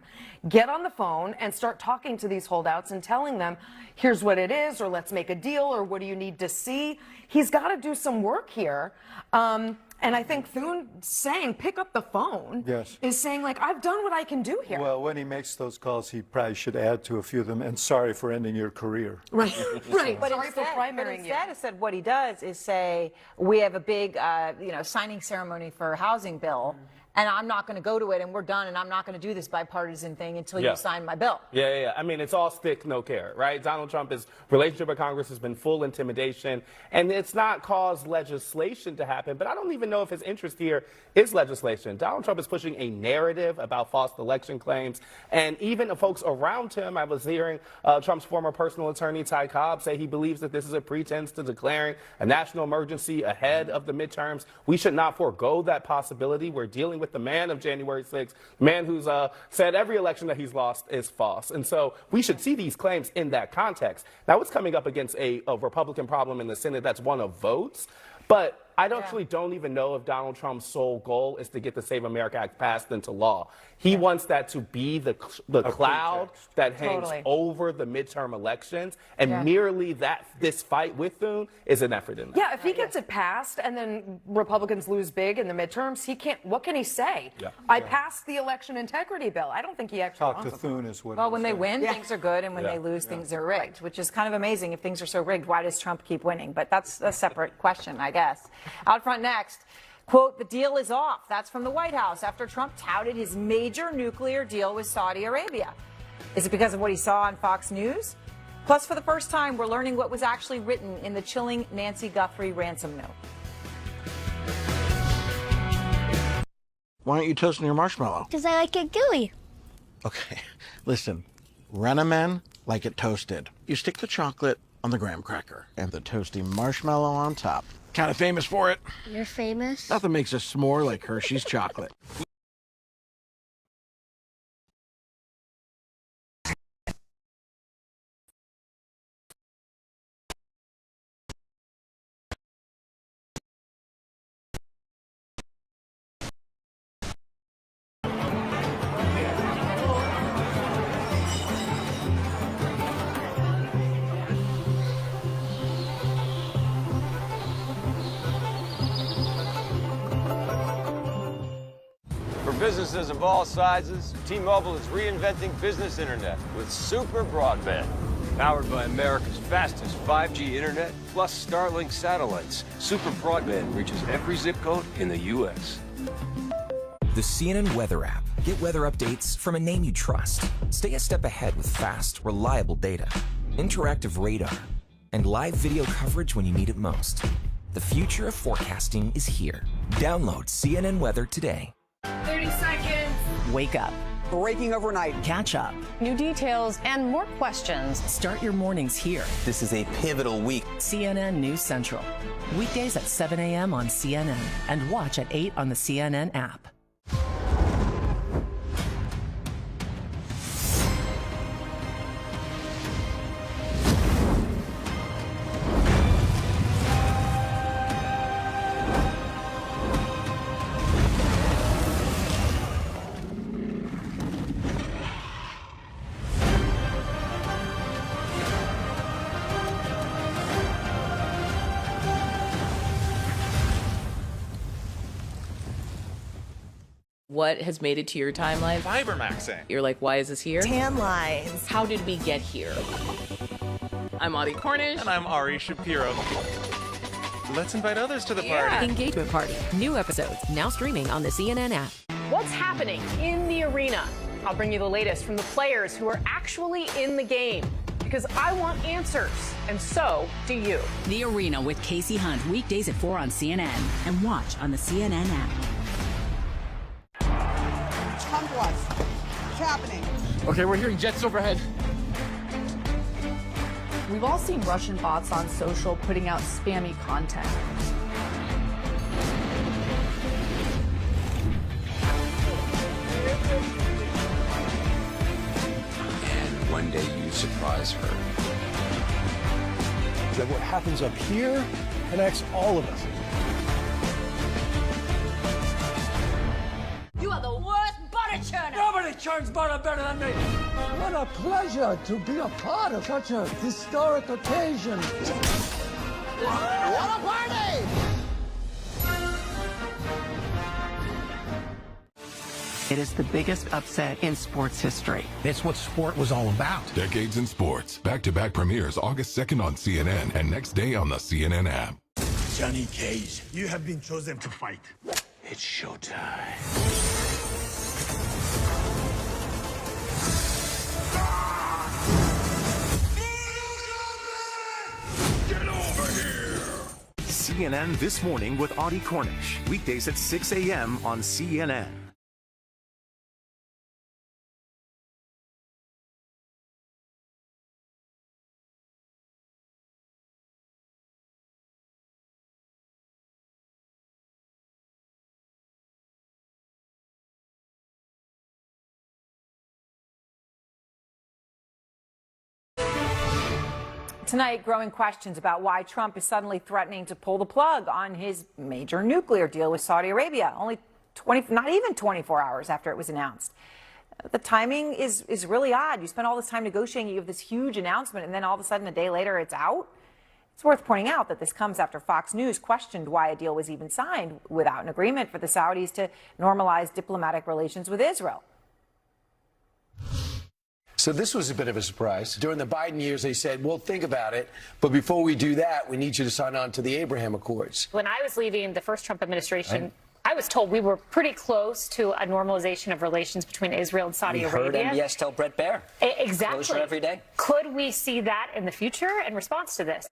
S19: get on the phone and start talking to these holdouts and telling them, here's what it is, or let's make a deal, or what do you need to see? He's got to do some work here. And I think Thune saying, pick up the phone, is saying, like, I've done what I can do here.
S20: Well, when he makes those calls, he probably should add to a few of them, and sorry for ending your career.
S19: Right, right.
S1: But
S19: Sorry for primarying
S1: but instead, what he does is say, we have a big, signing ceremony for a housing bill, and I'm not going to go to it, and we're done, and I'm not going to do this bipartisan thing until you sign my bill.
S21: Yeah. I mean, it's all stick, no carrot, right? Donald Trump's relationship with Congress has been full intimidation, and it's not caused legislation to happen, but I don't even know if his interest here is legislation. Donald Trump is pushing a narrative about false election claims, and even the folks around him, I was hearing Trump's former personal attorney, Ty Cobb, say he believes that this is a pretense to declaring a national emergency ahead of the midterms. We should not forego that possibility. We're dealing with the man of January 6th, the man who's said every election that he's lost is false. And so we should see these claims in that context. Now, it's coming up against a Republican problem in the Senate that's one of votes, but I actually don't even know if Donald Trump's sole goal is to get the Save America Act passed into law. He wants that to be the cloud that hangs over the midterm elections, and merely this fight with Thune is an effort in that.
S19: Yeah, if he gets it passed and then Republicans lose big in the midterms, what can he say? I passed the election integrity bill. I don't think he actually
S20: Talk to Thune is what.
S1: Well, when they win, things are good, and when they lose, things are rigged, which is kind of amazing. If things are so rigged, why does Trump keep winning? But that's a separate question, I guess. Out front next, quote, the deal is off. That's from the White House after Trump touted his major nuclear deal with Saudi Arabia. Is it because of what he saw on Fox News? Plus, for the first time, we're learning what was actually written in the chilling Nancy Guthrie ransom note.
S10: Why aren't you toasting your marshmallow?
S15: Because I like it gooey.
S10: Okay, listen. Renamen like it toasted. You stick the chocolate on the graham cracker and the toasty marshmallow on top. Kind of famous for it.
S15: You're famous?
S10: Nothing makes a s'more like Hershey's chocolate.
S17: For businesses of all sizes, T-Mobile is reinventing business internet with super broadband. Powered by America's fastest 5G internet, plus Starlink satellites, super broadband reaches every zip code in the U.S.
S23: The CNN Weather app. Get weather updates from a name you trust. Stay a step ahead with fast, reliable data, interactive radar, and live video coverage when you need it most. The future of forecasting is here. Download CNN Weather today.
S24: 30 seconds.
S25: Wake up.
S24: Breaking overnight.
S25: Catch up.
S24: New details and more questions.
S25: Start your mornings here.
S24: This is a pivotal week.
S25: CNN News Central. Weekdays at 7 a.m. on CNN and watch at 8 on the CNN app.
S26: What has made it to your timeline?
S27: Fibermaxing.
S26: You're like, why is this here?
S27: Tan lines.
S26: How did we get here? I'm Audie Cornish.
S27: And I'm Ari Shapiro. Let's invite others to the party.
S25: Engagement Party. New episodes now streaming on the CNN app.
S24: What's happening in the arena? I'll bring you the latest from the players who are actually in the game, because I want answers, and so do you.
S3: The Arena with Casey Hunt, weekdays at 4 on CNN, and watch on the CNN app.
S4: Come to us. What's happening?
S5: Okay, we're hearing jets overhead.
S7: We've all seen Russian bots on social putting out spammy content.
S13: And one day you surprise her.
S18: That what happens up here connects all of us.
S3: You are the worst butter churner.
S18: Nobody churns butter better than me.
S22: What a pleasure to be a part of such a historic occasion.
S4: What a party!
S25: It is the biggest upset in sports history.
S22: It's what sport was all about.
S28: Decades in Sports. Back-to-back premieres August 2nd on CNN and next day on the CNN app.
S22: Johnny Cage, you have been chosen to fight. It's showtime.
S29: CNN This Morning with Audie Cornish. Weekdays at 6 a.m. on CNN.
S1: Tonight, growing questions about why Trump is suddenly threatening to pull the plug on his major nuclear deal with Saudi Arabia, not even 24 hours after it was announced. The timing is really odd. You spend all this time negotiating, you have this huge announcement, and then all of a sudden, a day later, it's out. It's worth pointing out that this comes after Fox News questioned why a deal was even signed without an agreement for the Saudis to normalize diplomatic relations with Israel.
S22: So this was a bit of a surprise. During the Biden years, they said, well, think about it. But before we do that, we need you to sign on to the Abraham Accords.
S30: When I was leaving the first Trump administration, I was told we were pretty close to a normalization of relations between Israel and Saudi Arabia.
S31: Heard MBS tell Brett Baer.
S30: Exactly.
S31: Closer every day.
S30: Could we see that in the future in response to this?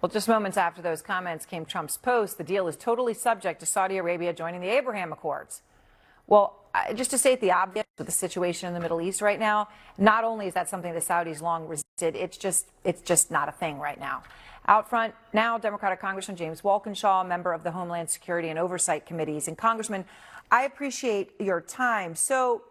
S1: Well, just moments after those comments came Trump's post, the deal is totally subject to Saudi Arabia joining the Abraham Accords. Well, just to state the obvious with the situation in the Middle East right now, not only is that something the Saudis long resisted, it's just not a thing right now. Out front now, Democratic Congressman James Walkinshaw, member of the Homeland Security and Oversight Committees. And Congressman, I appreciate your time. So,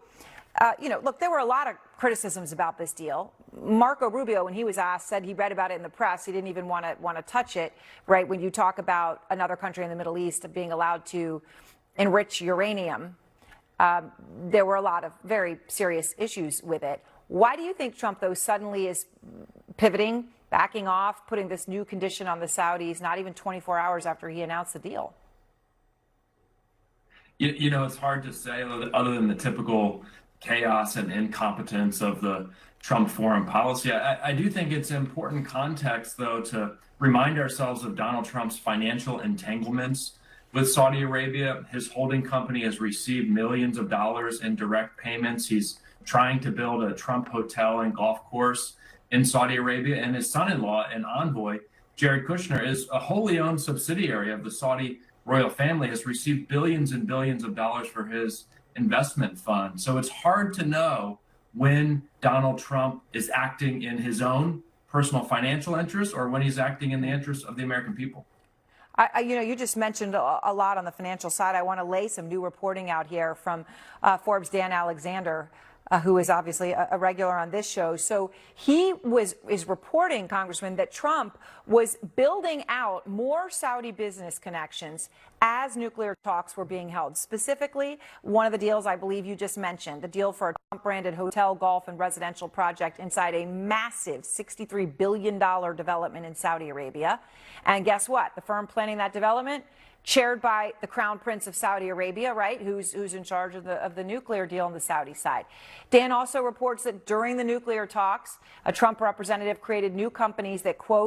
S1: look, there were a lot of criticisms about this deal. Marco Rubio, when he was asked, said he read about it in the press. He didn't even want to touch it, right? When you talk about another country in the Middle East being allowed to enrich uranium, there were a lot of very serious issues with it. Why do you think Trump, though, suddenly is pivoting, backing off, putting this new condition on the Saudis, not even 24 hours after he announced the deal?
S32: It's hard to say other than the typical chaos and incompetence of the Trump foreign policy. I do think it's important context, though, to remind ourselves of Donald Trump's financial entanglements with Saudi Arabia. His holding company has received millions of dollars in direct payments. He's trying to build a Trump hotel and golf course in Saudi Arabia. And his son-in-law and envoy, Jared Kushner, is a wholly owned subsidiary of the Saudi royal family, has received billions and billions of dollars for his investment fund. So it's hard to know when Donald Trump is acting in his own personal financial interests or when he's acting in the interests of the American people.
S1: You just mentioned a lot on the financial side. I want to lay some new reporting out here from Forbes' Dan Alexander, who is obviously a regular on this show. So he is reporting, Congressman, that Trump was building out more Saudi business connections as nuclear talks were being held. Specifically, one of the deals I believe you just mentioned, the deal for a Trump-branded hotel, golf, and residential project inside a massive $63 billion development in Saudi Arabia. And guess what? The firm planning that development, chaired by the Crown Prince of Saudi Arabia, right, who's in charge of the nuclear deal on the Saudi side. Dan also reports that during the nuclear talks, a Trump representative created new companies that, quote,